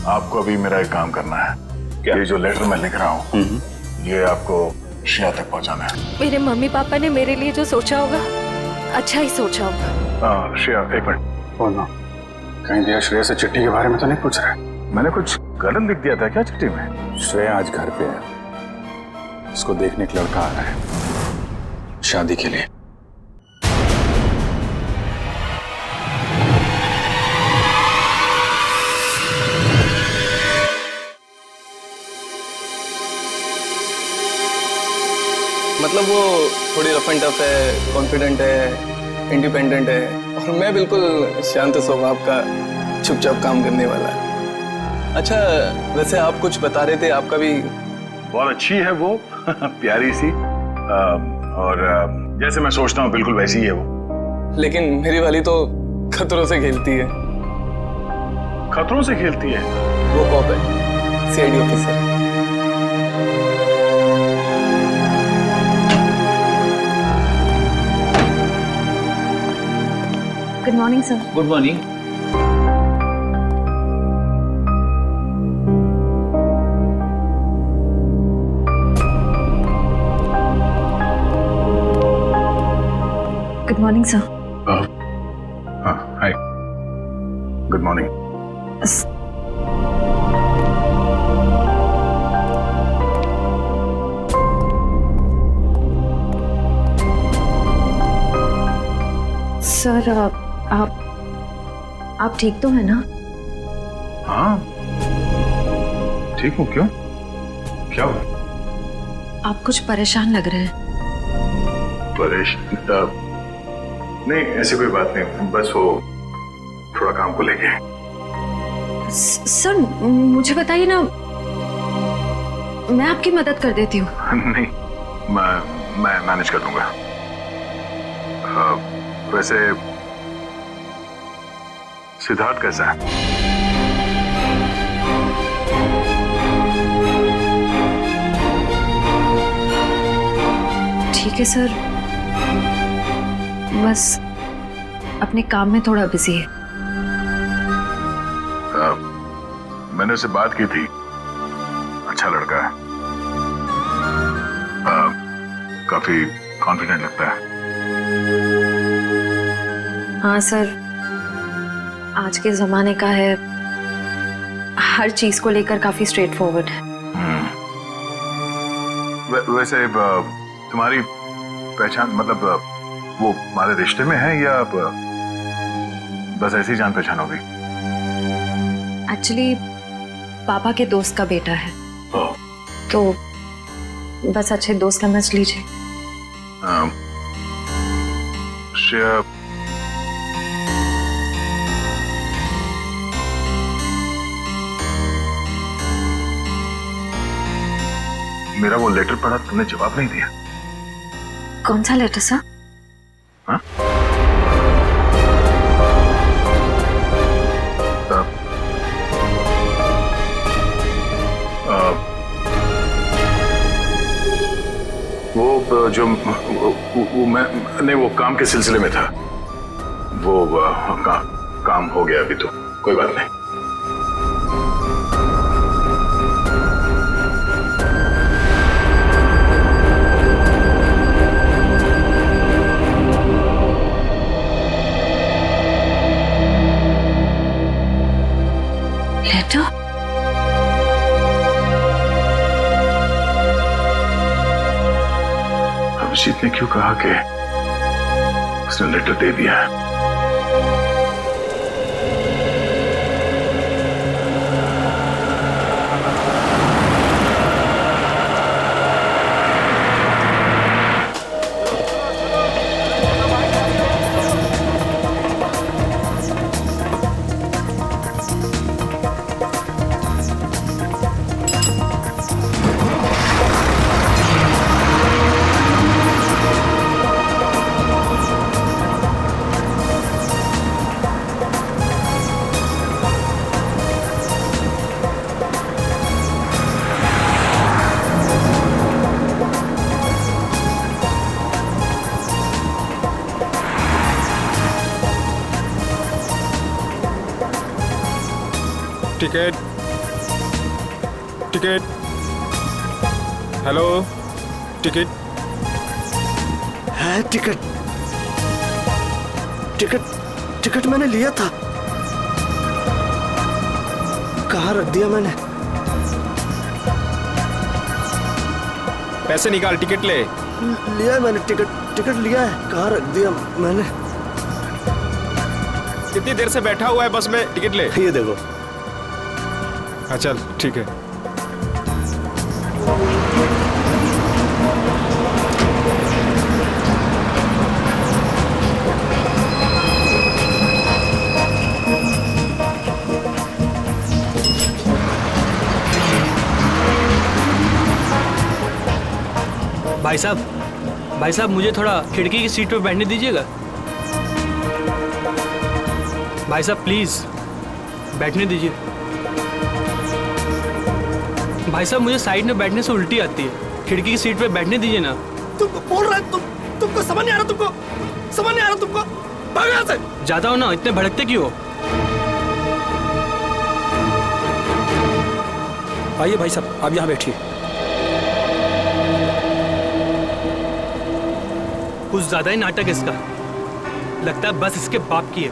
आपको अभी मेरा एक काम करना है। क्या? ये जो लेटर मैं लिख रहा हूँ ये आपको श्रेया तक पहुँचाना है। मेरे मम्मी पापा ने मेरे लिए जो सोचा होगा अच्छा ही सोचा होगा। श्रेया एक मिनट बोलना, कहीं दिया श्रेया से चिट्ठी के बारे में तो नहीं पूछ रहा है? मैंने कुछ गलत लिख दिया था क्या चिट्ठी में? श्रेया आज घर पे है, उसको देखने एक लड़का आ रहा है शादी के लिए। मतलब वो थोड़ी रफ एंड टफ है, कॉन्फिडेंट है, इंडिपेंडेंट है और मैं बिल्कुल शांत स्वभाव का चुपचाप काम करने वाला। अच्छा वैसे आप कुछ बता रहे थे, आपका भी बहुत अच्छी है वो प्यारी सी और जैसे मैं सोचता हूँ बिल्कुल वैसी ही है वो। लेकिन मेरी वाली तो खतरों से खेलती है। खतरों से खेलती है? वो कॉप है, CID officer. Good morning sir. Good morning. Good morning sir. हाँ हाय, गुड मॉर्निंग। सर आप ठीक तो है ना? हाँ ठीक हूँ। क्यों, क्या हुआ? आप कुछ परेशान लग रहे हैं। परेशान? नहीं ऐसी कोई बात नहीं, बस वो थोड़ा काम को लेके। सर मुझे बताइए ना, मैं आपकी मदद कर देती हूँ। नहीं मैं मैनेज कर दूंगा। वैसे सिद्धार्थ कैसा है? ठीक है सर, बस अपने काम में थोड़ा बिजी है। मैंने उससे बात की थी, अच्छा लड़का है, काफी कॉन्फिडेंट लगता है। हाँ सर, आज के जमाने का है, हर चीज को लेकर काफी स्ट्रेट फॉरवर्ड है। वैसे तुम्हारी पहचान मतलब वो हमारे रिश्ते में है या बस ऐसी जान पहचान होगी? एक्चुअली पापा के दोस्त का बेटा है, तो बस अच्छे दोस्त समझ लीजिए। श्रेया, मेरा वो लेटर पढ़ा, तुमने जवाब नहीं दिया। कौन सा लेटर सर? हाँ? वो जो वो मैं नहीं, वो काम के सिलसिले में था। वो काम हो गया अभी, तो कोई बात नहीं। लेटर? अभिजीत ने क्यों कहा कि उसने लेटर दे दिया है? Ticket ticket. हेलो, टिकट है? टिकट टिकट टिकट मैंने लिया था, कहाँ रख दिया मैंने? पैसे निकाल, टिकट ले। लिया है मैंने, टिकट लिया है, कहाँ रख दिया मैंने? कितनी देर से बैठा हुआ है बस में, टिकट ले। ये देखो। हाँ चल ठीक है। भाई साहब मुझे थोड़ा खिड़की की सीट पे बैठने दीजिएगा। भाई साहब प्लीज बैठने दीजिए। भाई साहब मुझे साइड में बैठने से उल्टी आती है, खिड़की की सीट पे बैठने दीजिए ना। तुम बोल रहे हो, तुमको समझ नहीं आ रहा? तुमको समझ नहीं आ रहा? तुमको भाग यहाँ से। जाता हो ना, इतने भड़कते क्यों हो? आइए भाई साहब, आप यहाँ बैठिए। कुछ ज्यादा ही नाटक इसका, लगता है बस इसके बाप की है।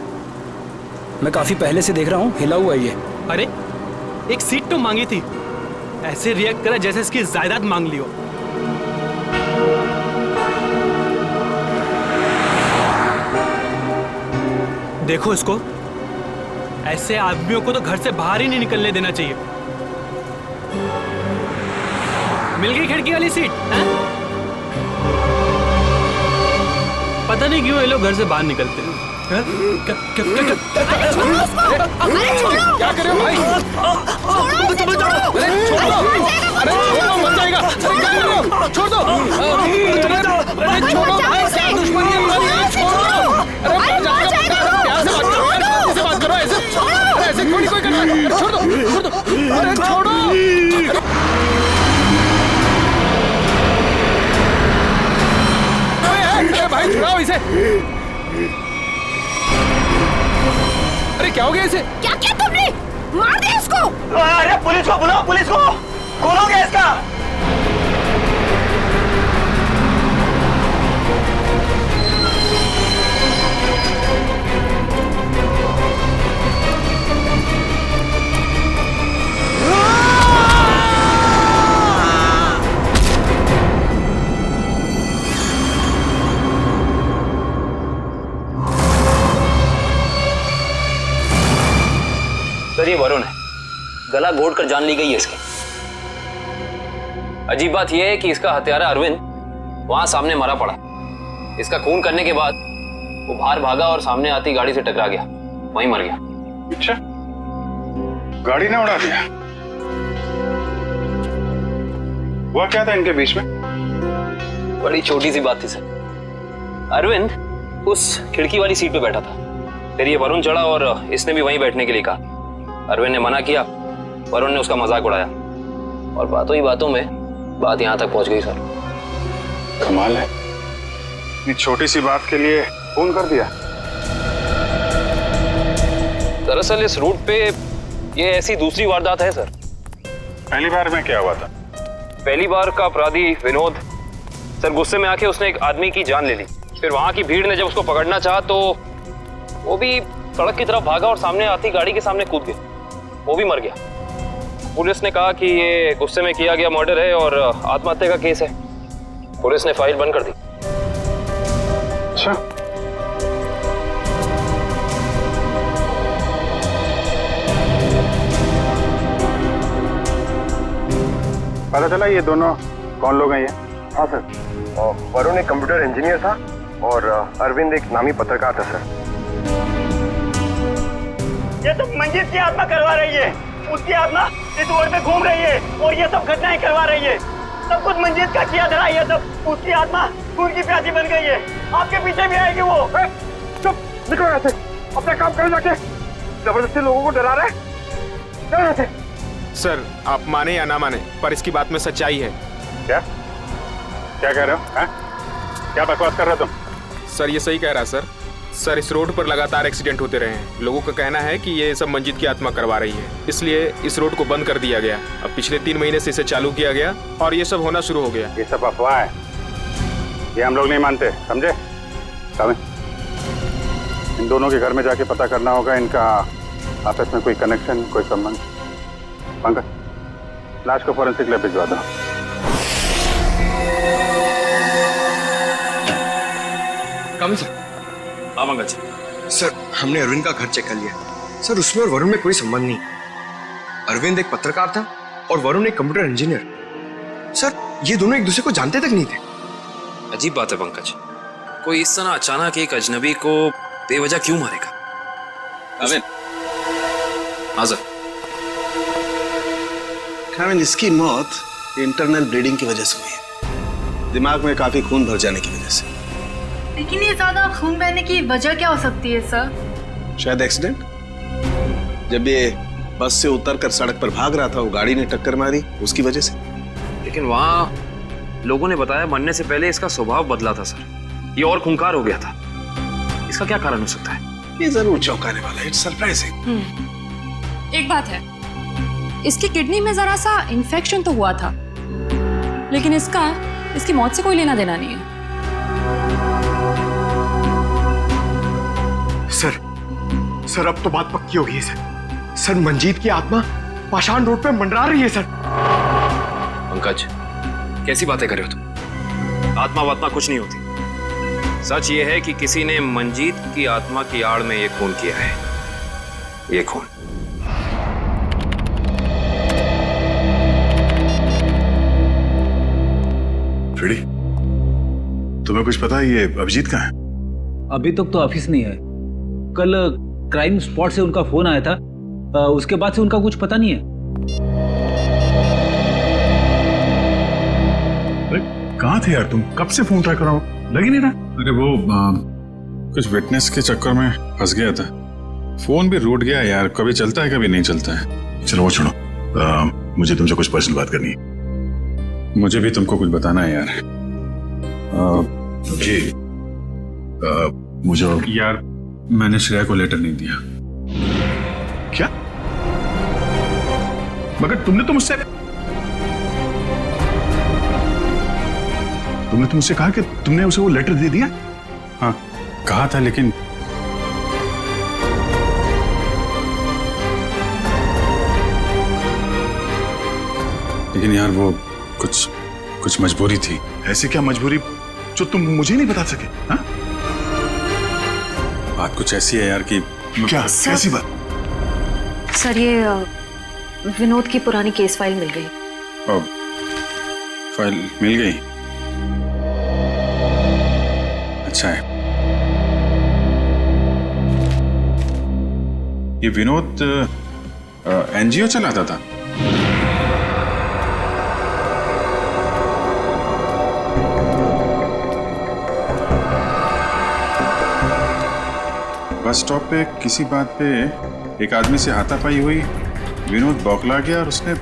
मैं काफी पहले से देख रहा हूँ, हिला हुआ है ये। अरे एक सीट तो मांगी थी, ऐसे रिएक्ट करा जैसे इसकी जायदाद मांग ली हो। देखो इसको, ऐसे आदमियों को तो घर से बाहर ही नहीं निकलने देना चाहिए। मिल गई खिड़की वाली सीट है? पता नहीं क्यों ये लोग घर से बाहर निकलते हैं। क्या कर रहे हो भाई? अरे छोड़ो, मर जाएगा। क्या कर रहे हो? छोड़ दो। अरे छोड़ो भाई, क्या दुश्मनी है हमारी? छोड़ो। अरे मर जाएगा। प्यार से बात करो, शांति से बात करो। ऐसे थोड़ी कोई कर रहा है। छोड़ दो। अरे छोड़ो। अरे भाई छुड़ाओ इसे। अरे क्या हो गया इसे? क्या किया तुमने? मार दिया इसको। अरे पुलिस को बुलाओ, पुलिस को खोलोगे इसका। सर ये वरुण है, गला घोट कर जान ली गई है इसकी। अजीब बात यह है कि इसका हत्यारा अरविंद वहां सामने मरा पड़ा। इसका खून करने के बाद वो बाहर भागा और सामने आती गाड़ी से टकरा गया, वहीं मर गया। अच्छा, गाड़ी ने उड़ा दिया? हुआ क्या था इनके बीच में? बड़ी छोटी सी बात थी सर। अरविंद उस खिड़की वाली सीट पे बैठा था, फिर ये वरुण चढ़ा और इसने भी वहीं बैठने के लिए कहा। अरविंद ने मना किया, वरुण ने उसका मजाक उड़ाया और बातों ही बातों में बात यहां तक पहुंच गई सर। कमाल है, इतनी छोटी सी बात के लिए खून कर दिया। दरअसल इस रूट पे ये ऐसी दूसरी वारदात है सर। पहली बार में क्या हुआ था? पहली बार का अपराधी विनोद सर गुस्से में आके उसने एक आदमी की जान ले ली। फिर वहां की भीड़ ने जब उसको पकड़ना चाहा तो वो भी सड़क की तरफ भागा और सामने आती गाड़ी के सामने कूद गया, वो भी मर गया। पुलिस ने कहा कि ये गुस्से में किया गया मर्डर है और आत्महत्या का केस है। पुलिस ने फाइल बंद कर दी। अच्छा, पता चला ये दोनों कौन लोग हैं ये? हाँ सर, वरुण एक कंप्यूटर इंजीनियर था और अरविंद एक नामी पत्रकार था सर। ये तो मंजीत की आत्मा करवा रही है, उसकी आत्मा इस रोड पे घूम रही है और ये सब घटनाएं करवा रही है। सब कुछ मंजीत का किया धरा, ये सब उसकी आत्मा खून की प्यासी बन गई है। आपके पीछे भी आएगी वो। चुप, निकलो यहाँ से, अपना काम करो जाके। जबरदस्ती लोगों को डरा रहे, चलो यहाँ से। सर आप माने या ना माने, पर इसकी बात में सच्चाई है। क्या क्या कह रहे हो? क्या बकवास कर रहे हो तुम? सर ये सही कह रहा है सर। सर, इस रोड पर लगातार एक्सीडेंट होते रहे हैं। लोगों का कहना है कि ये सब मंजीत की आत्मा करवा रही है, इसलिए इस रोड को बंद कर दिया गया। अब पिछले 3 महीने से इसे चालू किया गया और ये सब होना शुरू हो गया। ये सब अफवाह है, ये हम लोग नहीं मानते, समझे? इन दोनों के घर में जाके पता करना होगा इनका आपस में कोई कनेक्शन, कोई संबंध। पंकज, लाश को फॉरेंसिक लैब भिजवा दो। पंकज सर, हमने अरविंद का घर चेक कर लिया सर। उसमें और वरुण में कोई संबंध नहीं। अरविंद एक पत्रकार था और वरुण एक कंप्यूटर इंजीनियर। सर, ये दोनों एक दूसरे को जानते तक नहीं थे। अजीब बात है पंकज, कोई इस तरह अचानक एक अजनबी को बेवजह क्यों मारेगा? अरविंद, हाँ सर। इसकी मौत इंटरनल ब्लीडिंग की वजह से हुई है, दिमाग में काफी खून भर जाने की वजह से। लेकिन ये ज्यादा खून बहने की वजह क्या हो सकती है सर? शायद एक्सीडेंट। जब ये बस से उतरकर सड़क पर भाग रहा था, वो गाड़ी ने टक्कर मारी, उसकी वजह से। लेकिन वहाँ लोगों ने बताया मरने से पहले इसका स्वभाव बदला था सर, ये और खूंखार हो गया था। इसका क्या कारण हो सकता है? ये जरूर चौंकाने वाला है, इट्स सरप्राइजिंग। एक बात है, इसकी किडनी में जरा सा इन्फेक्शन तो हुआ था, लेकिन इसकी मौत से कोई लेना देना नहीं है। सर अब तो बात पक्की हो गई है सर। सर, मंजीत की आत्मा पाषाण रोड पे मंडरा रही है सर। पंकज, कैसी बातें कर रहे हो तुम? आत्मा वात्मा कुछ नहीं होती। सच ये है कि किसी ने मंजीत की आत्मा की आड़ में ये खून किया है। ये खून फ्रेडी, तुम्हें कुछ पता है ये अभिजीत कहाँ है? अभी तक तो ऑफिस नहीं है। कल क्राइम स्पॉट से उनका फोन आया था, उसके बाद से उनका कुछ पता नहीं है। अरे कहाँ थे यार तुम? कब से फोन ट्राई कर रहा हूँ, लग ही नहीं रहा। अरे वो कुछ विटनेस के चक्कर में फंस गया था, फोन भी रूट गया यार। कभी चलता है कभी नहीं चलता है। चलो वो छोड़ो, मुझे तुमसे कुछ पर्सनल बात करनी है। मुझे भी तुमको कुछ बताना है यार। जी मुझे यार, मैंने श्रेया को लेटर नहीं दिया। क्या? मगर तुमने तो मुझसे कहा कि तुमने उसे वो लेटर दे दिया। हाँ कहा था, लेकिन यार वो कुछ मजबूरी थी। ऐसी क्या मजबूरी जो तुम मुझे नहीं बता सके? हाँ? बात कुछ ऐसी है यार कि क्या? कैसी बात? सर, ये विनोद की पुरानी केस फाइल मिल गई। फाइल मिल गई? अच्छा है। ये विनोद एनजीओ चलाता था। बस स्टॉप पे किसी बात पे एक आदमी से हाथापाई हुई, विनोद बौखला गया और उसने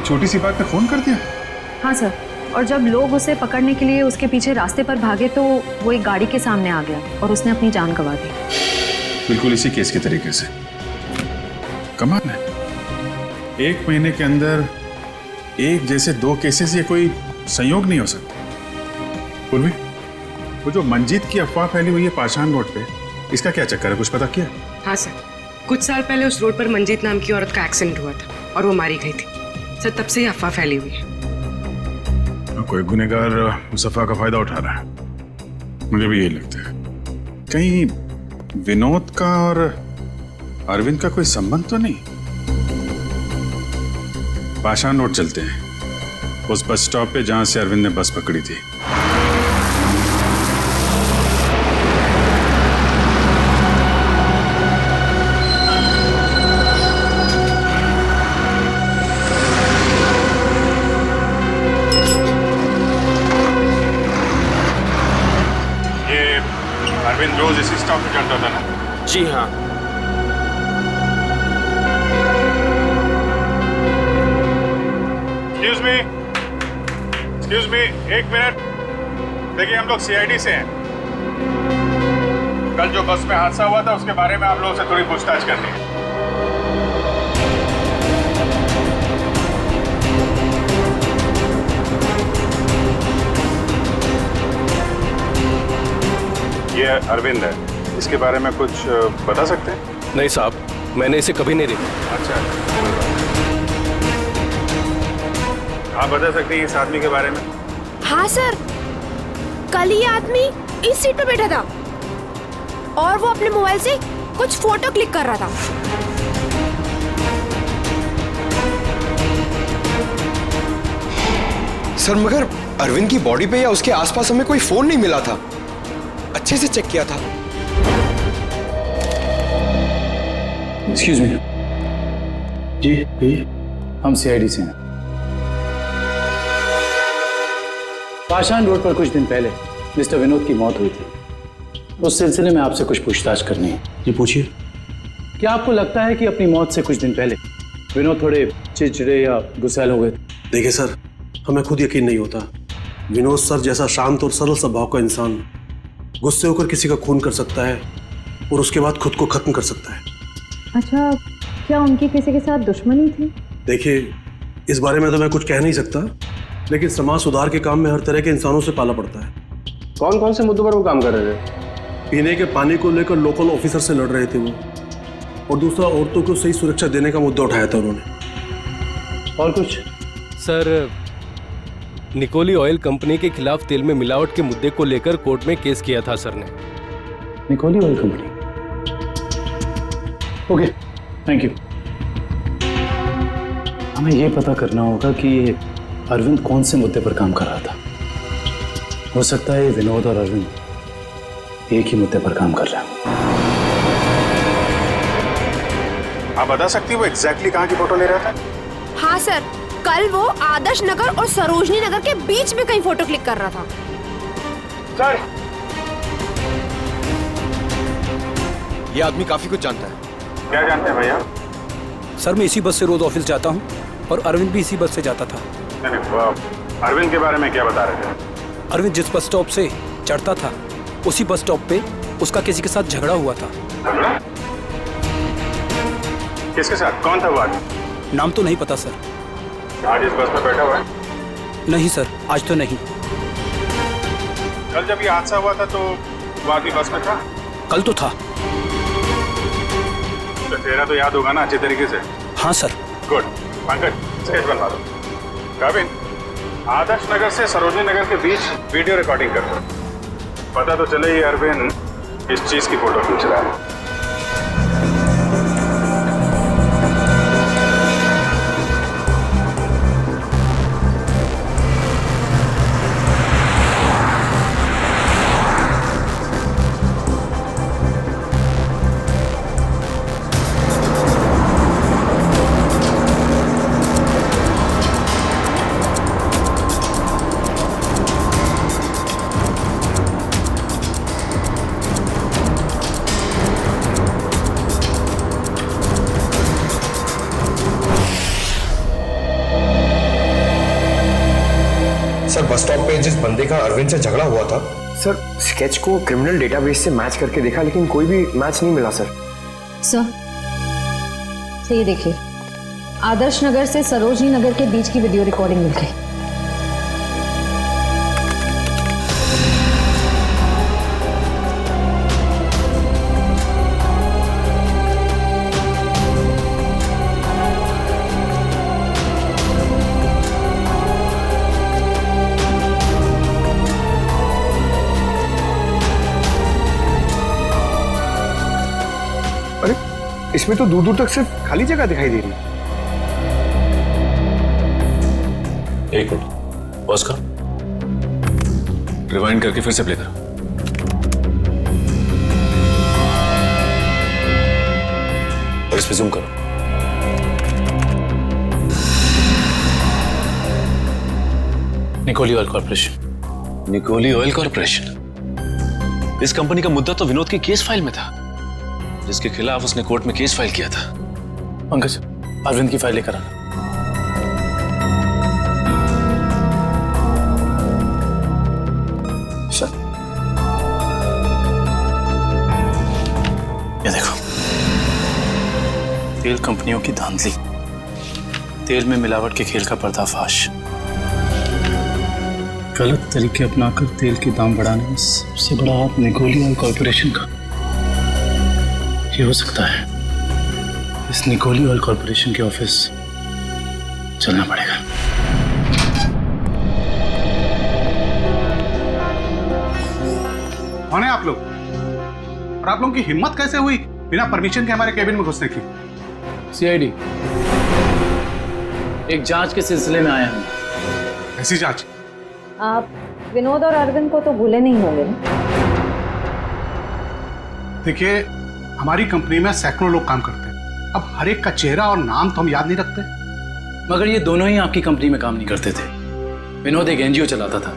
छोटी सी बात पे फोन कर दिया। हाँ सर, और जब लोग उसे पकड़ने के लिए उसके पीछे रास्ते पर भागे तो वो एक गाड़ी के सामने आ गया और उसने अपनी जान गंवा दी। बिल्कुल इसी केस के तरीके से। कमाल है, 1 महीने के अंदर एक जैसे 2 केसेस, ये कोई संयोग नहीं हो सकता। पूर्वी, वो जो मंजीत की अफवाह फैली हुई है पाषाण रोड पे, इसका क्या चक्कर है? कुछ पता किया? हाँ सर, कुछ साल पहले उस रोड पर मंजीत नाम की औरत का एक्सीडेंट हुआ था और वो मारी गई थी सर। तब से ही अफवाह फैली हुई है। कोई गुनहगार उस अफवाह का फायदा उठा रहा है, मुझे भी यही लगता है। कहीं विनोद का और अरविंद का कोई संबंध तो नहीं? पाषाण रोड चलते हैं, उस बस स्टॉप पे जहां से अरविंद ने बस पकड़ी थी। अरविंद रोज इसी स्टॉप पे चलता था ना? जी हाँ। एक्सक्यूज मी, एक मिनट। देखिए, हम लोग सीआईडी से हैं। कल जो बस में हादसा हुआ था उसके बारे में आप लोगों से थोड़ी पूछताछ करनी है। ये अरविंद है, इसके बारे में कुछ बता सकते हैं? नहीं साहब, मैंने इसे कभी नहीं देखा। अच्छा, आप बता सकते हैं इस आदमी के बारे में? हाँ सर, कल ये आदमी इस सीट पे बैठा था और वो अपने मोबाइल से कुछ फोटो क्लिक कर रहा था। सर मगर अरविंद की बॉडी पे या उसके आसपास हमें कोई फोन नहीं मिला था। अच्छे से चेक किया था। Excuse me. जी हम सीआईडी से हैं। पाषाण रोड पर कुछ दिन पहले मिस्टर विनोद की मौत हुई थी। उस सिलसिले में आपसे कुछ पूछताछ करनी है। जी पूछिए। क्या आपको लगता है कि अपनी मौत से कुछ दिन पहले विनोद थोड़े चिड़चिड़े या गुस्सैल हो गए थे? देखिए सर, हमें खुद यकीन नहीं होता। विनोद सर जैसा शांत और सरल स्वभाव का इंसान गुस्से होकर किसी का खून कर सकता है और उसके बाद खुद को खत्म कर सकता है। अच्छा, क्या उनकी किसी के साथ दुश्मनी थी? देखिए, इस बारे में तो मैं कुछ कह नहीं सकता, लेकिन समाज सुधार के काम में हर तरह के इंसानों से पाला पड़ता है। कौन कौन से मुद्दों पर वो काम कर रहे थे? पीने के पानी को लेकर लोकल ऑफिसर से लड़ रहे थे वो, और दूसरा औरतों को सही सुरक्षा देने का मुद्दा उठाया था उन्होंने। और कुछ? सर, निकोली ऑयल कंपनी के खिलाफ तेल में मिलावट के मुद्दे को लेकर कोर्ट में केस किया था सर ने। Nicoli oil company? Okay, thank you. हमें यह पता करना होगा कि अरविंद कौन से मुद्दे पर काम कर रहा था। हो सकता है विनोद और अरविंद एक ही मुद्दे पर काम कर रहे हैं। आप बता सकती हो एग्जैक्टली कहाँ की फोटो ले रहा था? हाँ सर, कल वो आदर्श नगर और सरोजनी नगर के बीच में कहीं फोटो क्लिक कर रहा था। सर, ये आदमी काफी कुछ जानता है। क्या जानते हैं भैया? सर, मैं इसी बस से रोज ऑफिस जाता हूँ और अरविंद भी इसी बस से जाता था। अरविंद के बारे में क्या बता रहे थे? अरविंद जिस बस स्टॉप से चढ़ता था उसी बस स्टॉप पे उसका किसी के साथ झगड़ा हुआ था। झगड़ा? किसके साथ? कौन था वो आदमी? नाम तो नहीं पता सर। आज इस बस में बैठा हुआ है? नहीं सर, आज तो नहीं। कल जब ये हादसा हुआ था तो वो आदमी बस में था? कल तो था। तो तेरा तो याद होगा ना अच्छे तरीके से? हाँ सर। गुड। पंकज, स्केच बनवा दो। काबिन, आदर्श नगर से सरोजनी नगर के बीच वीडियो रिकॉर्डिंग कर दो। पता तो चले ये अरविंद इस चीज की फोटो खींच रहा है। सर, बस स्टॉप पे जिस बंदे का अरविंद से झगड़ा हुआ था, सर स्केच को क्रिमिनल डेटाबेस से मैच करके देखा लेकिन कोई भी मैच नहीं मिला सर। सर ये देखिए, आदर्श नगर से सरोजनी नगर के बीच की वीडियो रिकॉर्डिंग मिल गई। इसमें तो दूर दूर तक सिर्फ खाली जगह दिखाई दे रही है। एक मिनट, पॉज करो, रिवाइंड करके फिर से प्ले करो। और इस पे जूम करो। Nicoli oil corporation. Nicoli oil corporation? इस कंपनी का मुद्दा तो विनोद की केस फाइल में था, जिसके खिलाफ उसने कोर्ट में केस फाइल किया था। पंकज, अरविंद की फाइल लेकर आना। ये देखो, तेल कंपनियों की धांधली, तेल में मिलावट के खेल का पर्दाफाश, गलत तरीके अपनाकर तेल के दाम बढ़ाने में सबसे बड़ा हाथ निकोली ऑयल कॉर्पोरेशन का। ये हो सकता है इस निकोली ऑयल कॉर्पोरेशन के ऑफिस चलना पड़ेगा। कौन है आप लोग? और आप लोगों की हिम्मत कैसे हुई बिना परमिशन के हमारे केबिन में घुसने की? सीआईडी, एक जांच के सिलसिले में आए हैं। ऐसी जांच? आप विनोद और अरविंद को तो भूले नहीं होंगे ना? देखिए, हमारी कंपनी में सैकड़ों लोग काम करते हैं। अब हर एक का चेहरा और नाम तो हम याद नहीं रखते। मगर ये दोनों ही आपकी कंपनी में काम नहीं करते थे। विनोद एक एनजीओ चलाता था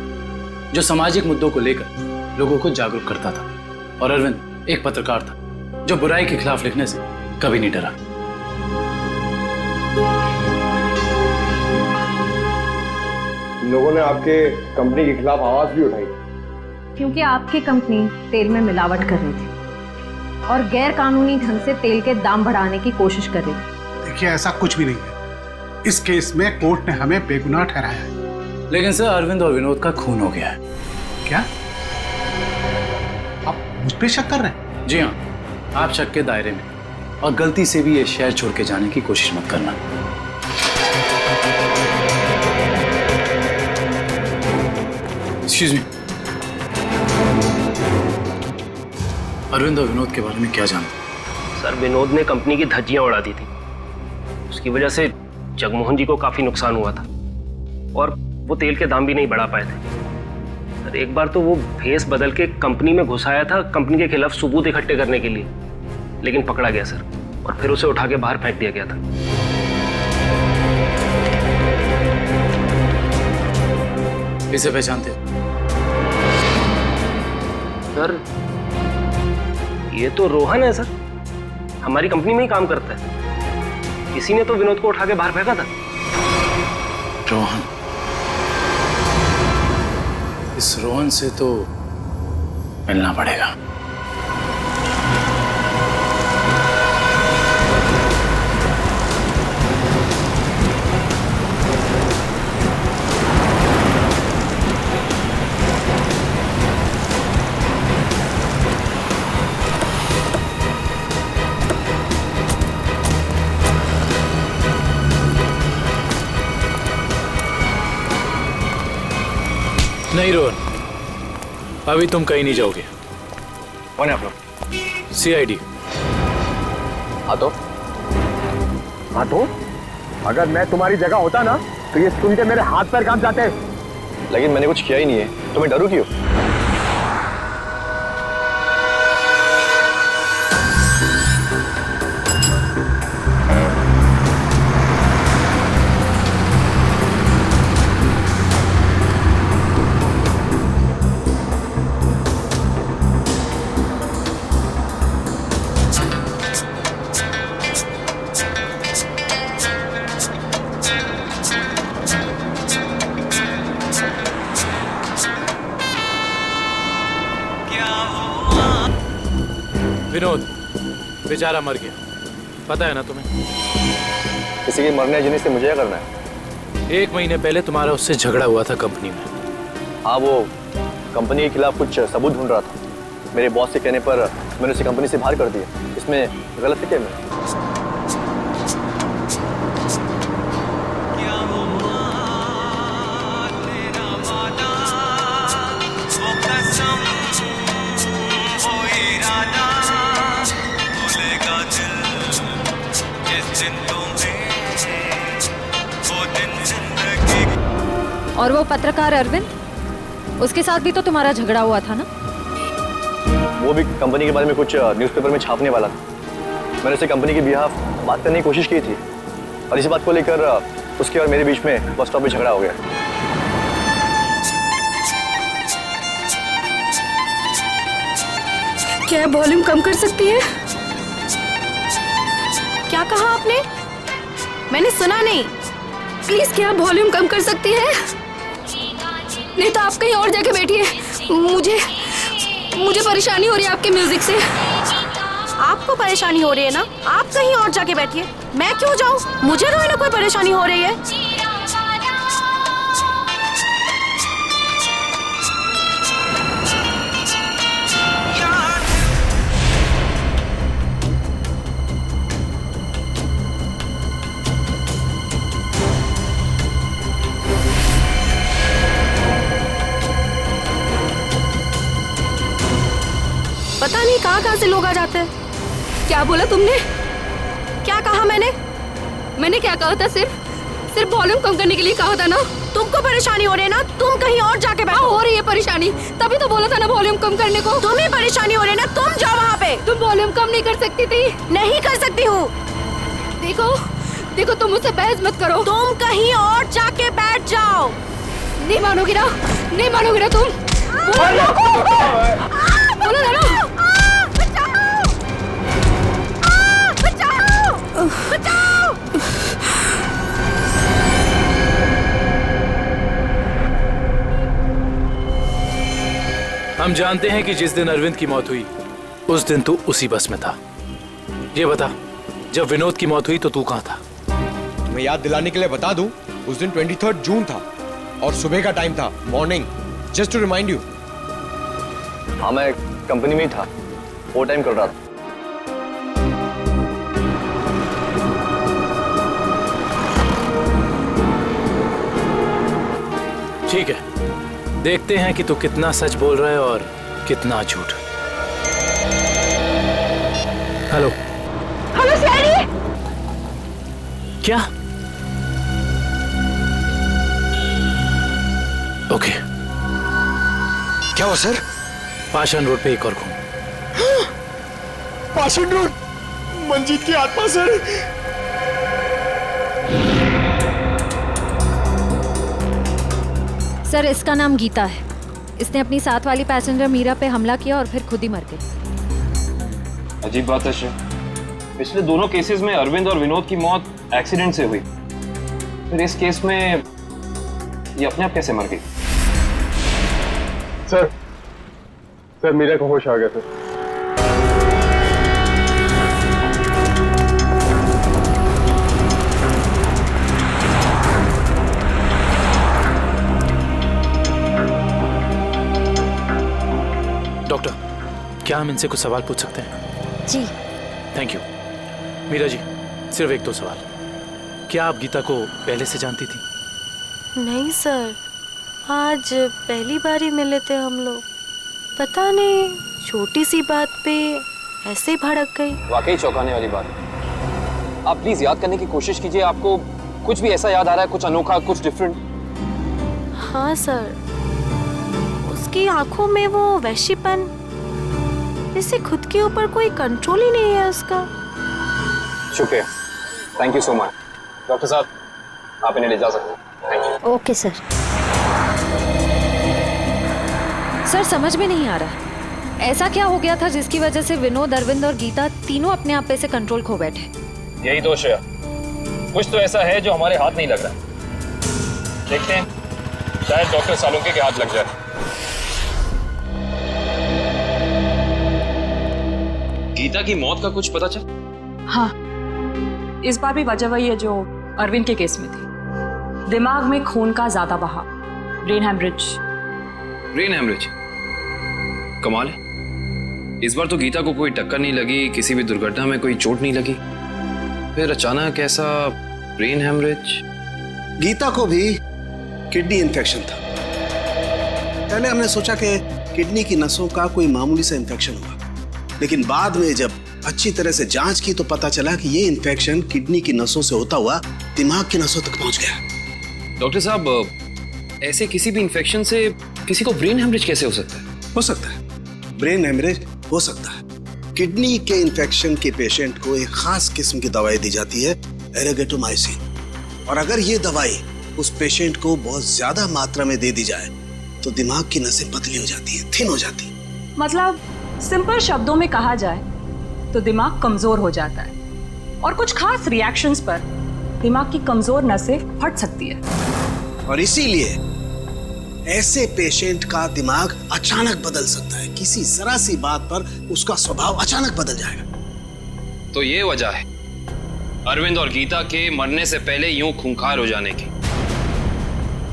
जो सामाजिक मुद्दों को लेकर लोगों को जागरूक करता था, और अरविंद एक पत्रकार था जो बुराई के खिलाफ लिखने से कभी नहीं डरा। लोगों ने आपके कंपनी के खिलाफ आवाज भी उठाई क्योंकि आपकी कंपनी तेल में मिलावट कर रही थी और गैर कानूनी ढंग से तेल के दाम बढ़ाने की कोशिश कर रही थी। देखिए, ऐसा कुछ भी नहीं है। इस केस में कोर्ट ने हमें बेगुनाह ठहराया है। लेकिन सर, अरविंद और विनोद का खून हो गया है। क्या आप मुझ पे शक कर रहे हैं? जी हाँ, आप शक के दायरे में, और गलती से भी ये शहर छोड़ के जाने की कोशिश मत करना। एक्सक्यूज मी, अरविंद और विनोद के बारे में क्या जानते? सर, विनोद ने कंपनी की धज्जियां उड़ा दी थी। उसकी वजह से जगमोहन जी को काफी नुकसान हुआ था और वो तेल के दाम भी नहीं बढ़ा पाए थे। सर, एक बार तो वो भेस बदल के कंपनी में घुस आया था कंपनी के खिलाफ सबूत इकट्ठे करने के लिए, लेकिन पकड़ा गया सर, और फिर उसे उठा के बाहर फेंक दिया गया था। इसे पहचानते हो? सर, ये तो रोहन है सर, हमारी कंपनी में ही काम करता है। किसी ने तो विनोद को उठा के बाहर फेंका था। रोहन? इस रोहन से तो मिलना पड़ेगा। नहीं रोहन, अभी तुम कहीं नहीं जाओगे। कौन है आप लोग? सीआईडी। हाँ तो अगर मैं तुम्हारी जगह होता ना तो ये सुन के मेरे हाथ पैर कांप जाते। लेकिन मैंने कुछ किया ही नहीं है, तो मैं डरूं क्यों? विनोद बेचारा मर गया, पता है ना तुम्हें? किसी के मरने जीने से मुझे क्या करना है? 1 महीने पहले तुम्हारा उससे झगड़ा हुआ था कंपनी में। हाँ, वो कंपनी के खिलाफ कुछ सबूत ढूंढ रहा था। मेरे बॉस के कहने पर मैंने उसे कंपनी से बाहर कर दिया। इसमें गलत है क्या मैं? और वो पत्रकार अरविंद, उसके साथ भी तो तुम्हारा झगड़ा हुआ था ना? वो भी कंपनी के बारे में कुछ न्यूज़पेपर में छापने वाला था। मैंने उसे कंपनी के बिहाफ बात करने की कोशिश की थी, और इसी बात को लेकर उसके और मेरे बीच में बस स्टॉप पे झगड़ा हो गया। क्या वॉल्यूम कम कर सकती है? क्या कहा आपने? मैंने सुना नहीं। प्लीज क्या वॉल्यूम कम कर सकती है? नहीं तो आप कहीं और जाके बैठिए। मुझे परेशानी हो रही है आपके म्यूजिक से। आपको परेशानी हो रही है ना, आप कहीं और जाके बैठिए, मैं क्यों जाऊँ? मुझे तो ना कोई परेशानी हो रही है। पता नहीं कहाँ से लोग आ जाते हैं। क्या बोला तुमने? क्या कहा मैंने? मैंने क्या कहा था? सिर्फ वॉल्यूम कम करने के लिए कहा था ना। तुमको परेशानी हो रही है ना, तुम कहीं और जाके बैठो। हो रही है परेशानी, तभी तो बोला था ना वॉल्यूम कम करने को। तुम्हें परेशानी हो रही है ना, तुम जाओ वहाँ पे। तुम वॉल्यूम कम नहीं कर सकती थी? नहीं कर सकती हूँ। देखो तुम मुझसे बहस मत करो। तुम कहीं और जाके बैठ जाओ। नहीं मानोगी ना, नहीं मानोगी ना तुम। बोलो ना। हम जानते हैं कि जिस दिन अरविंद की मौत हुई उस दिन तू उसी बस में था। ये बता, जब विनोद की मौत हुई तो तू कहाँ था? तुम्हें याद दिलाने के लिए बता दूं, उस दिन 23 जून था और सुबह का टाइम था, morning, just to remind you. हाँ, मैं कंपनी में ही था, ओवर टाइम कर रहा था। ठीक है, देखते हैं कि तू कितना सच बोल रहा है और कितना झूठ। हेलो सैनी। क्या? ओके। क्या हुआ सर? पाषाण रोड पे एक और घूम। पाषाण रोड? मंजीत की आत्मा सर। सर, इसका नाम गीता है। इसने अपनी साथ वाली पैसेंजर मीरा पे हमला किया और फिर खुद ही मर गई। अजीब बात है श्रेय, पिछले दोनों केसेस में अरविंद और विनोद की मौत एक्सीडेंट से हुई, फिर इस केस में ये अपने आप कैसे मर गई? सर मीरा को होश आ गया सर। डॉक्टर, क्या हम इनसे कुछ सवाल पूछ सकते हैं? जी। Thank you. मीरा जी, सिर्फ एक दो सवाल। क्या आप गीता को पहले से जानती थी? नहीं सर, आज पहली बार ही मिले थे हम लोग। पता नहीं छोटी सी बात पे ऐसे ही भड़क गई। वाकई चौंकाने वाली बात है। आप प्लीज याद करने की कोशिश कीजिए, आपको कुछ भी ऐसा याद आ रहा है, कुछ अनोखा, कुछ डिफरेंट? हाँ सर, उसकी आंखों में वो वैशीपन, जैसे खुद के ऊपर कोई कंट्रोल ही नहीं है उसका। शुक्रिया, thank you so much. Doctor साहब, आप इन्हें ले जा सकते हैं। Thank you. Okay sir. Sir, समझ में नहीं आ रहा ऐसा क्या हो गया था जिसकी वजह से विनोद, अरविंद और गीता तीनों अपने आप पे से कंट्रोल खो बैठे। यही दोष है, कुछ तो ऐसा है जो हमारे हाथ नहीं लग रहा। देखते हैं, शायद डॉक्टर सालुंके के हाथ लग जाए। गीता की मौत का कुछ पता चल? हाँ, इस बार भी वजह वही है जो अरविंद के केस में थी। दिमाग में खून का ज्यादा बहाव, ब्रेन हेमरेज। Brain haemorrhage? कमाल है, इस बार तो गीता को कोई टक्कर नहीं लगी, किसी भी दुर्घटना में कोई चोट नहीं लगी, फिर अचानक ऐसा ब्रेन हेमरेज। गीता को भी किडनी इन्फेक्शन था। पहले हमने सोचा कि किडनी की नसों का कोई मामूली सा इन्फेक्शन हुआ, लेकिन बाद में जब अच्छी तरह से जांच की तो पता चला कि ये इन्फेक्शन किडनी की नसों से होता हुआ दिमाग की नसों तक पहुंच गया। डॉक्टर साहब, ऐसे किसी भी इन्फेक्शन से किसी को ब्रेन हेमरेज कैसे हो सकता है? हो सकता है, ब्रेन हेमरेज हो सकता है। किडनी के इन्फेक्शन के पेशेंट को एक खास किस्म की दवाई दी जाती है, एरेगेटोमाइसिन, और अगर ये दवाई उस पेशेंट को बहुत ज्यादा मात्रा में दे दी जाए तो दिमाग की नसें पतली हो जाती है, थिन हो जाती है। मतलब सिंपल शब्दों में कहा जाए तो दिमाग कमजोर हो जाता है और कुछ खास रिएक्शंस पर दिमाग की कमजोर नसें फट सकती है। और इसीलिए ऐसे पेशेंट का दिमाग अचानक बदल सकता है, किसी जरा सी बात पर उसका स्वभाव अचानक बदल जाएगा। तो ये वजह है अरविंद और गीता के मरने से पहले यूं खूंखार हो जाने की।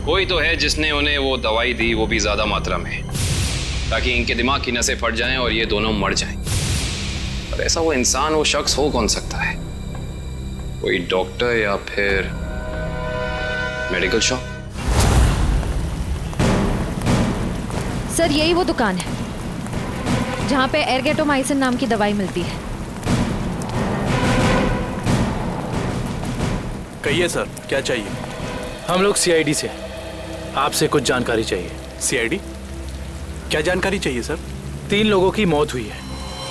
कोई तो है जिसने उन्हें वो दवाई दी, वो भी ज्यादा मात्रा में, ताकि इनके दिमाग की नसें फट जाएं और ये दोनों मर जाएं। पर ऐसा वो इंसान, वो शख्स हो कौन सकता है? कोई डॉक्टर या फिर मेडिकल शॉप? सर यही वो दुकान है जहाँ पे एर्गेटोमाइसिन नाम की दवाई मिलती है। कहिए सर, क्या चाहिए? हम लोग सीआईडी से, आपसे कुछ जानकारी चाहिए। सीआईडी? क्या जानकारी चाहिए सर? 3 लोगों की मौत हुई है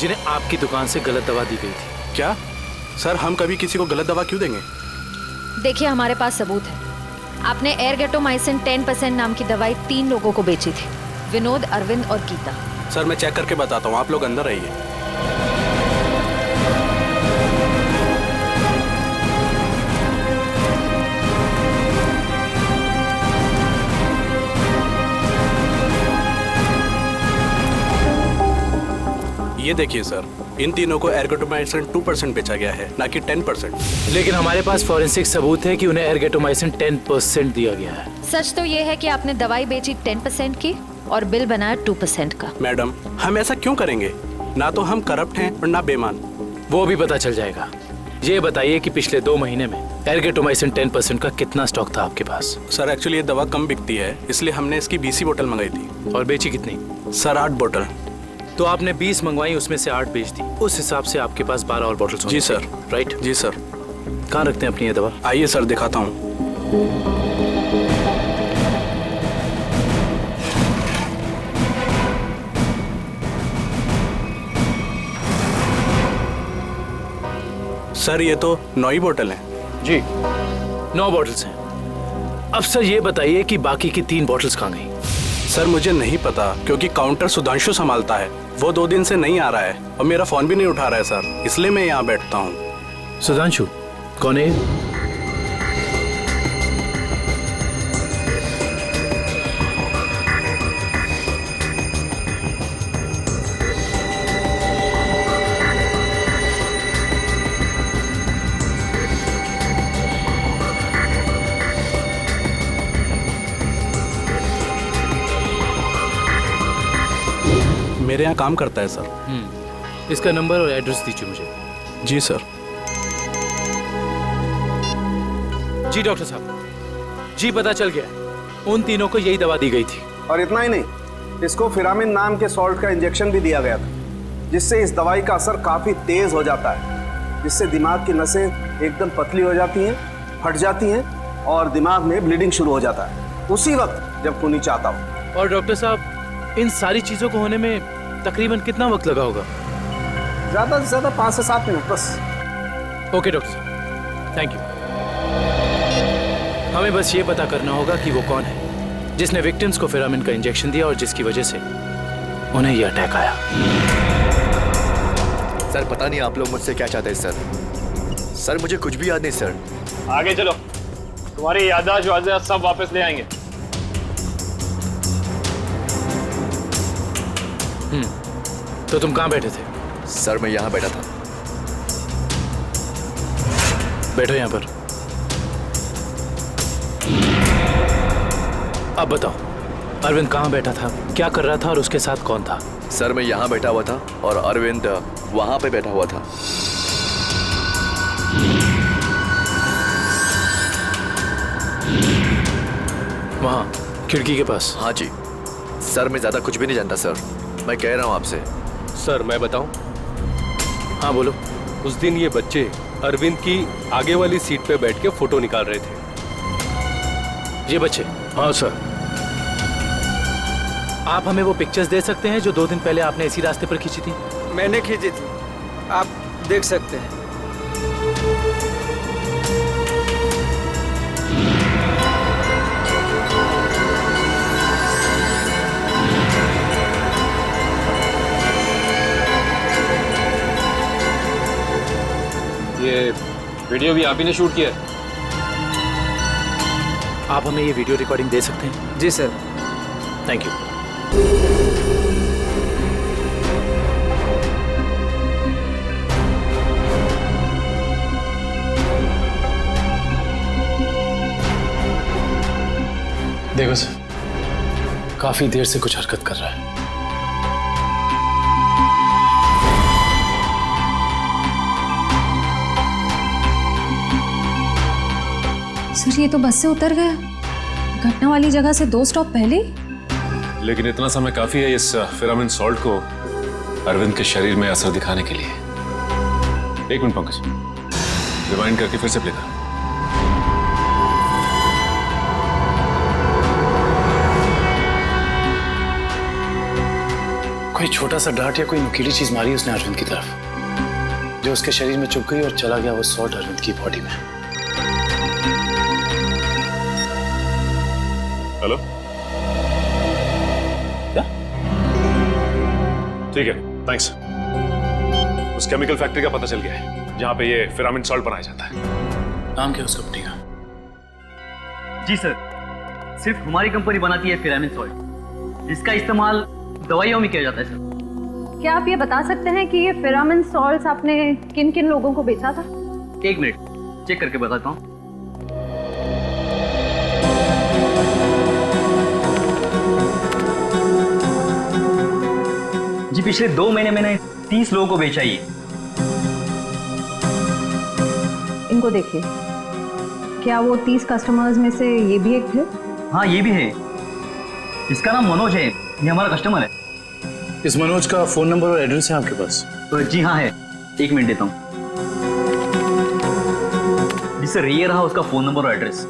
जिन्हें आपकी दुकान से गलत दवा दी गई थी। क्या सर, हम कभी किसी को गलत दवा क्यों देंगे? देखिए हमारे पास सबूत है। आपने एर्गेटोमाइसिन 10% नाम की दवाई 3 लोगों को बेची थी, विनोद, अरविंद और गीता। सर मैं चेक करके बताता हूँ, आप लोग अंदर आइए। ये देखिए सर, इन तीनों को एर्गेटोमाइसिन 2% बेचा गया है, ना कि 10%। लेकिन हमारे पास फॉरेंसिक सबूत है कि उन्हें एर्गेटोमाइसिन 10% दिया गया है। सच तो ये है कि आपने दवाई बेची 10% की और बिल बनाया 2% का। मैडम, हम ऐसा क्यों करेंगे? ना तो हम करप्ट हैं और ना बेईमान। वो भी पता चल जाएगा। ये बताइए कि पिछले 2 महीने में एर्गेटोमाइसिन 10% का कितना स्टॉक था आपके पास? सर एक्चुअली ये दवा कम बिकती है, इसलिए हमने इसकी 20 बोतल मंगाई थी। और बेची कितनी? सर 8 बोतल। तो आपने 20 मंगवाई, उसमें से 8 बेच दी। उस हिसाब से आपके पास 12 और बोतल। जी सर। राइट? जी सर। कहाँ रखते हैं अपनी ये दवा? आइए सर दिखाता हूँ। सर ये तो 9 बोतल है। जी 9 बोतल्स हैं। अब सर ये बताइए कि बाकी की 3 बोतल्स कहाँ गई? सर मुझे नहीं पता, क्योंकि काउंटर सुधांशु संभालता है। वो 2 दिन से नहीं आ रहा है और मेरा फोन भी नहीं उठा रहा है सर, इसलिए मैं यहाँ बैठता हूँ। सुधांशु कौन है? मेरे यहाँ काम करता है सर। इसका नंबर और एड्रेस दीजिए मुझे। जी सर। जी डॉक्टर साहब, जी पता चल गया, उन तीनों को यही दवा दी गई थी। और इतना ही नहीं, इसको फिरामिन नाम के सॉल्ट का इंजेक्शन भी दिया गया था, जिससे इस दवाई का असर काफी तेज हो जाता है, जिससे दिमाग की नसें एकदम पतली हो जाती हैं, फट जाती हैं और दिमाग में ब्लीडिंग शुरू हो जाता है उसी वक्त जब खूनी चाहता हो। और डॉक्टर साहब, इन सारी चीजों को होने में तकरीबन कितना वक्त लगा होगा? ज्यादा से ज्यादा 5 से 7 मिनट बस। ओके डॉक्टर साहब, थैंक यू। हमें बस ये पता करना होगा कि वो कौन है जिसने विक्टिम्स को फिरामिन का इंजेक्शन दिया और जिसकी वजह से उन्हें ये अटैक आया। सर पता नहीं आप लोग मुझसे क्या चाहते हैं सर। सर मुझे कुछ भी याद नहीं सर। आगे चलो, तुम्हारी याददाश्त सब वापस ले आएंगे। तो तुम कहाँ बैठे थे? सर मैं यहाँ बैठा था। बैठो यहाँ पर। अब बताओ, अरविंद कहाँ बैठा था, क्या कर रहा था और उसके साथ कौन था? सर मैं यहाँ बैठा हुआ था और अरविंद वहां पे बैठा हुआ था। वहाँ खिड़की के पास? हाँ जी सर, मैं ज्यादा कुछ भी नहीं जानता सर, मैं कह रहा हूँ आपसे। सर मैं बताऊं? हाँ बोलो। उस दिन ये बच्चे अरविंद की आगे वाली सीट पे बैठ के फोटो निकाल रहे थे। ये बच्चे? हाँ सर। आप हमें वो पिक्चर्स दे सकते हैं जो 2 दिन पहले आपने इसी रास्ते पर खींची थी? मैंने खींची थी, आप देख सकते हैं। ये वीडियो भी आप ही ने शूट किया है? आप हमें ये वीडियो रिकॉर्डिंग दे सकते हैं? जी सर। Thank you. देखो सर, काफी देर से कुछ हरकत कर रहा है। सर ये तो बस से उतर गया, घटना वाली जगह से 2 स्टॉप पहले। लेकिन इतना समय काफी है इस फिरामिन सॉल्ट को अरविंद के शरीर में असर दिखाने के लिए। एक मिनट पंकज, रिवाइंड करके फिर से प्ले कर। कोई छोटा सा डांट या कोई नुकीली चीज मारी उसने अरविंद की तरफ, जो उसके शरीर में चुभ गई और चला गया वो सॉल्ट अरविंद की बॉडी में। हेलो, क्या? ठीक है, थैंक्स। उस केमिकल फैक्ट्री का पता चल गया है जहां पे ये फिरामिन सॉल्ट बनाया जाता है। नाम क्या है उस कंपनी का? जी सर, सिर्फ हमारी कंपनी बनाती है फिरामिन सॉल्ट, जिसका इस्तेमाल दवाइयों में किया जाता है सर। क्या आप ये बता सकते हैं कि ये फिरामिन सॉल्ट्स आपने किन किन लोगों को बेचा था? 1 मिनट चेक करके बताता हूँ। जी पिछले 2 महीने मैंने 30 लोगों को बेचा ही। इनको देखिए, क्या वो 30 कस्टमर्स में से ये भी एक थे? हाँ ये भी है, इसका नाम मनोज है, ये हमारा कस्टमर है। इस मनोज का फोन नंबर और एड्रेस है आपके पास? जी हाँ है, 1 मिनट देता हूँ। जी सर, ये रहा उसका फोन नंबर और एड्रेस।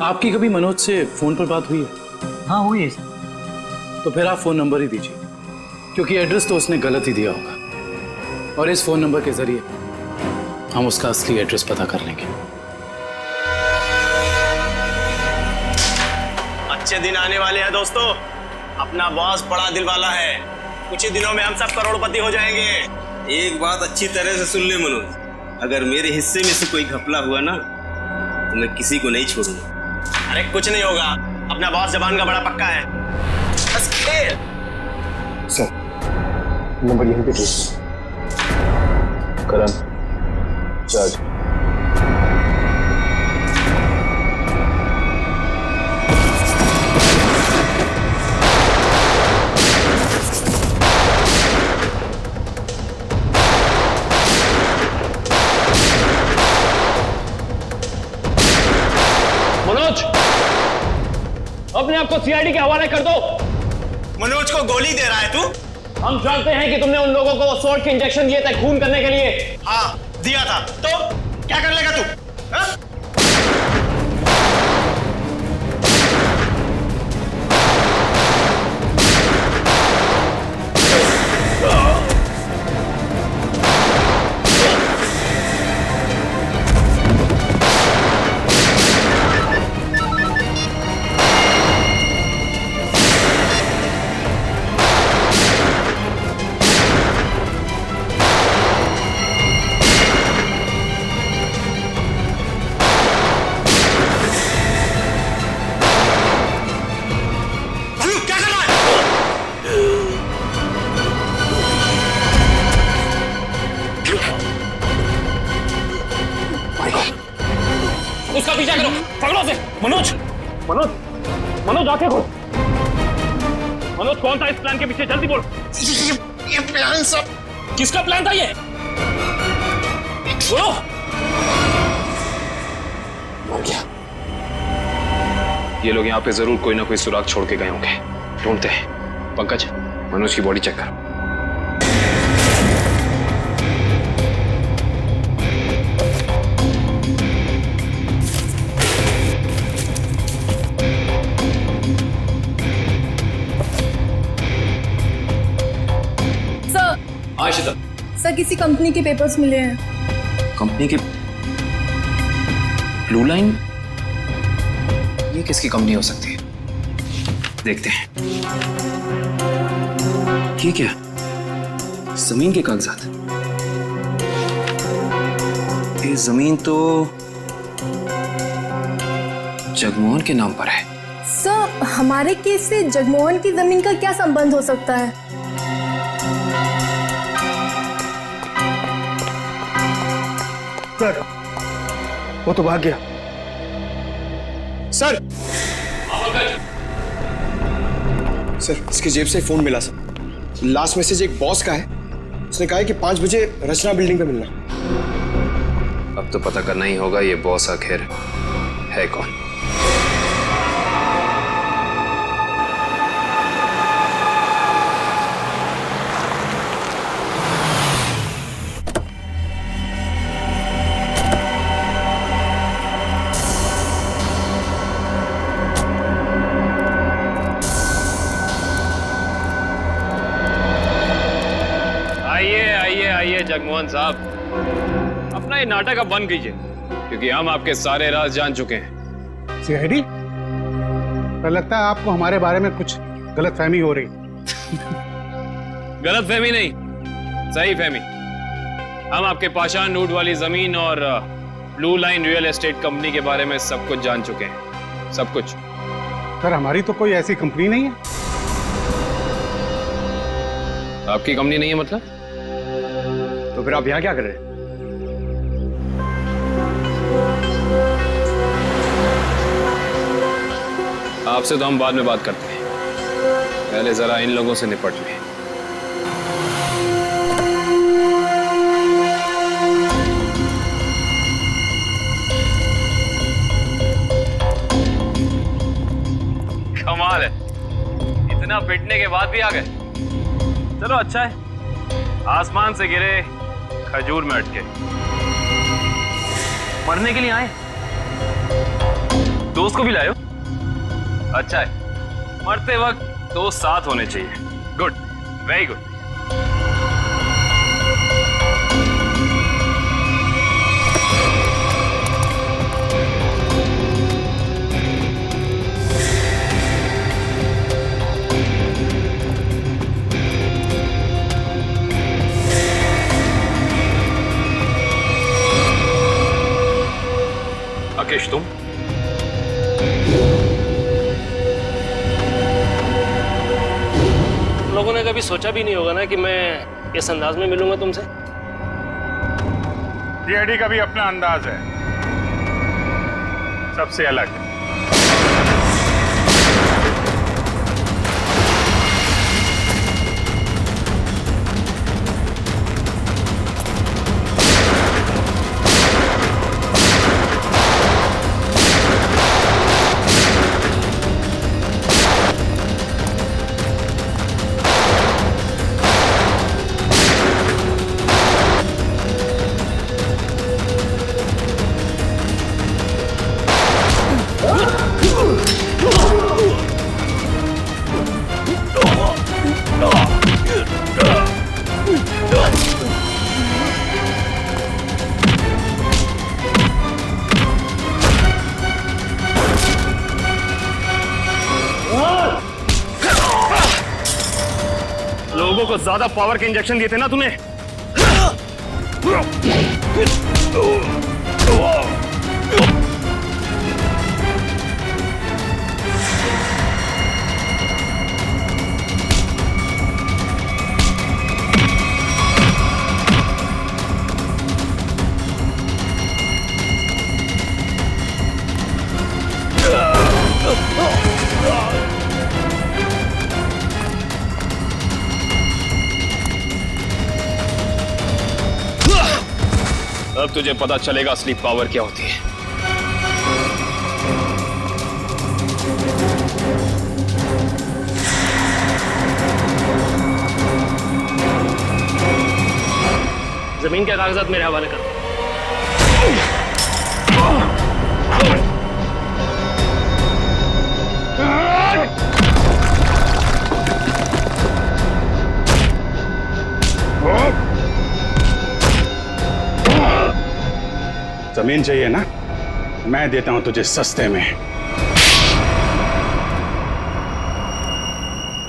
आपकी कभी मनोज से फोन पर बात हुई है? हाँ हुई है। तो फिर आप फोन नंबर ही दीजिए, क्योंकि एड्रेस तो उसने गलत ही दिया होगा और इस फोन नंबर के जरिए हम उसका असली एड्रेस पता कर लेंगे। अच्छे दिन आने वाले हैं दोस्तों, अपना बॉस बड़ा दिल वाला है, कुछ ही दिनों में हम सब करोड़पति हो जाएंगे। एक बात अच्छी तरह से सुन ले मनोज, अगर मेरे हिस्से में से कोई घपला हुआ ना तो मैं किसी को नहीं छोड़ूंगा। अरे कुछ नहीं होगा, अपना बॉस जबान का बड़ा पक्का है। बस खेल। सर नंबर यहीं पे दीजिए। करण, जज। मनोज, अपने आप को सीआईडी के हवाले कर दो। मनोज को गोली दे रहा है तू? हम जानते हैं कि तुमने उन लोगों को सॉल्ट के इंजेक्शन दिए थे खून करने के लिए। हाँ दिया था, तो क्या कर लेगा तू? हा? उसका पीछा करो, पकड़ो उसे। मनोज, मनोज, मनोज आंखें खोल। मनोज कौन था इस प्लान के पीछे, जल्दी बोल। ये प्लान सब किसका प्लान था ये? बोलो। मर गया। ये लोग यहाँ पे जरूर कोई ना कोई सुराग छोड़ के गए होंगे, ढूंढते हैं। पंकज, मनोज की बॉडी चेक कर। आशिता, सर किसी कंपनी के पेपर्स मिले हैं। कंपनी के? Blue line? ये किसकी कंपनी हो सकती है? देखते हैं। ये क्या? जमीन के कागजात। ये जमीन तो जगमोहन के नाम पर है। सर हमारे केस से जगमोहन की जमीन का क्या संबंध हो सकता है? सर वो तो भाग गया। सर सर इसकी जेब से फोन मिला सर। लास्ट मैसेज एक बॉस का है, उसने कहा है कि 5 बजे रचना बिल्डिंग पे मिलना। अब तो पता करना ही होगा ये बॉस आखिर है कौन। आइए जगमोहन साहब, अपना ये नाटक अब बंद कीजिए, क्योंकि हम आपके सारे राज जान चुके हैं। सीआईडी, पर लगता है आपको हमारे बारे में कुछ गलतफहमी हो रही। गलतफहमी नहीं, सही फहमी। हम आपके पाषाण रूट वाली जमीन और blue line real estate company के बारे में सब कुछ जान चुके हैं, सब कुछ। सर हमारी तो कोई ऐसी कंपनी नहीं है। आपकी कंपनी नहीं है मतलब? तो फिर आप यहाँ क्या कर रहे हैं? आपसे तो हम बाद में बात करते हैं, पहले जरा इन लोगों से निपट लें। कमाल है, इतना पिटने के बाद भी आ गए। चलो अच्छा है, आसमान से गिरे खजूर में अटके। मरने के लिए आए, दोस्त को भी लाए हो? अच्छा है, मरते वक्त दोस्त साथ होने चाहिए। Good, very good. अकेश, तुम? लोगों ने कभी सोचा भी नहीं होगा ना कि मैं इस अंदाज में मिलूंगा तुमसे। सीआईडी का भी अपना अंदाज है, सबसे अलग। लोगों को ज्यादा पावर के इंजेक्शन दिए थे ना तूने। अब तुझे पता चलेगा असली पावर क्या होती है। जमीन के कागजात मेरे हवाले कर। जमीन चाहिए ना, मैं देता हूं तुझे सस्ते में।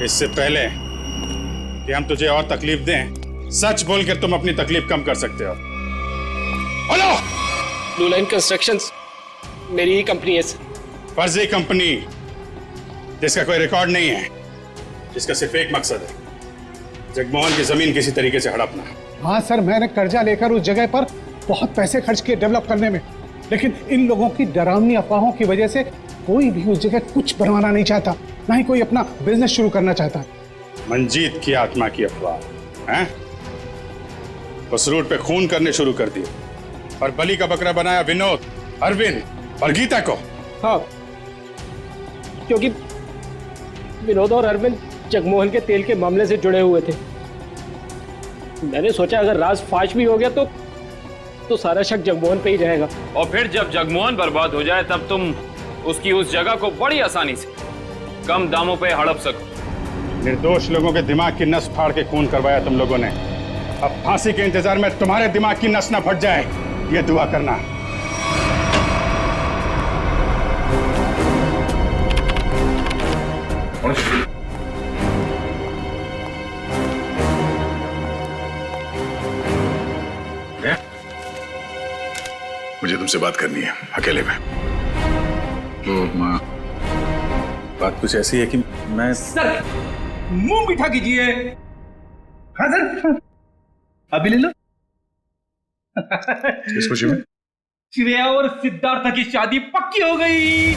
इससे पहले कि हम तुझे और तकलीफ दें, सच बोलकर तुम अपनी तकलीफ कम कर सकते हो। बोलो। ब्लू लाइन कंस्ट्रक्शंस मेरी ही कंपनी है सर। फर्जी कंपनी जिसका कोई रिकॉर्ड नहीं है, जिसका सिर्फ एक मकसद है, जगमोहन की जमीन किसी तरीके से हड़पना। हाँ सर, मैंने कर्जा लेकर उस जगह पर बहुत पैसे खर्च किए डेवलप करने में, लेकिन इन लोगों की डरावनी अफवाहों की वजह से कोई भी उस जगह कुछ बनवाना नहीं चाहता, ना ही कोई अपना बिजनेस शुरू करना चाहता। मंजीत की आत्मा की अफवाह हैं? उस रूट पे खून करने शुरू कर दिए और बलि का बकरा बनाया विनोद, अरविंद और गीता को। हाँ, क्योंकि विनोद और अरविंद जगमोहन के तेल के मामले से जुड़े हुए थे। मैंने सोचा अगर राज फाश भी हो गया तो सारा शक जगमोहन पे ही रहेगा। और फिर जब जगमोहन बर्बाद हो जाए तब तुम उसकी उस जगह को बड़ी आसानी से कम दामों पे हड़प सको। निर्दोष लोगों के दिमाग की नस फाड़ के खून करवाया तुम लोगों ने। अब फांसी के इंतजार में तुम्हारे दिमाग की नस ना फट जाए, ये दुआ करना। मुझे तुमसे बात करनी है अकेले में। तो माँ, बात कुछ ऐसी है कि मैं सर मुंह मीठा कीजिए। हाँ सर, अभी ले लो। किस खुशी में? श्रेया और सिद्धार्थ की शादी पक्की हो गई।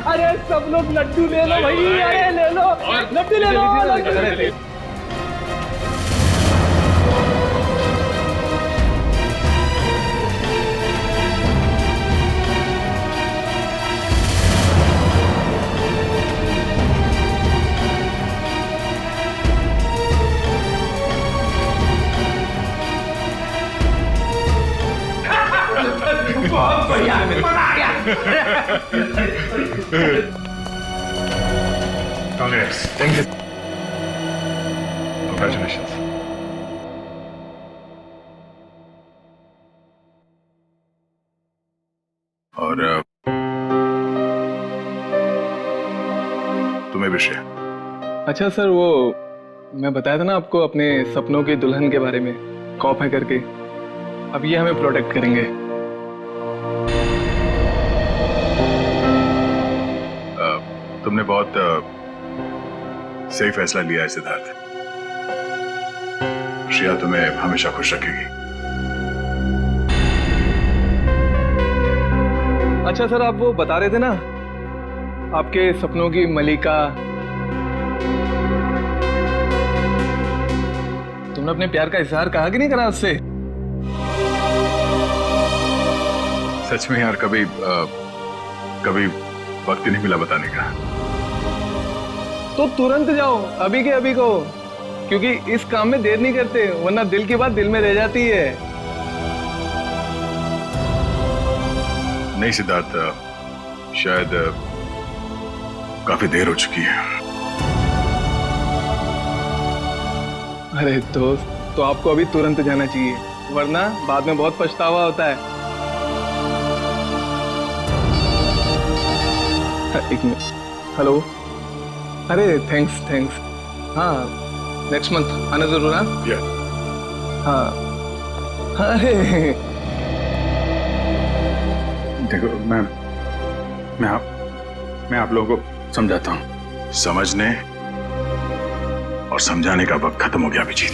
अरे सब लोग लड्डू ले लो भाई, अरे ले लो लड्डू ले लो। बहुत बढ़िया, मजा आ गया। Congrats. Thank you. Congratulations. और तुम्हें भी श्रेया। अच्छा सर, वो मैं बताया था ना आपको अपने सपनों की दुल्हन के बारे में, कॉप है करके। अब ये हमें प्रोटेक्ट करेंगे। तुमने बहुत सही फैसला लिया है सिद्धार्थ। श्रेया तुम्हें हमेशा खुश रखेगी। अच्छा सर, आप वो बता रहे थे ना आपके सपनों की मलिका, तुमने अपने प्यार का इजहार कहा कि नहीं करा उससे? सच में यार, कभी वक्त ही नहीं मिला बताने का। तो तुरंत जाओ, अभी के अभी को, क्योंकि इस काम में देर नहीं करते, वरना दिल की बात दिल में रह जाती है। नहीं सिद्धार्थ, शायद काफी देर हो चुकी है। अरे दोस्त, तो आपको अभी तुरंत जाना चाहिए, वरना बाद में बहुत पछतावा होता है। एक मिनट, हेलो। अरे थैंक्स। हाँ, नेक्स्ट मंथ आना जरूर। हाँ। अरे देखो, मैं आप लोगों को समझाता हूँ। समझने और समझाने का वक्त खत्म हो गया अभिजीत।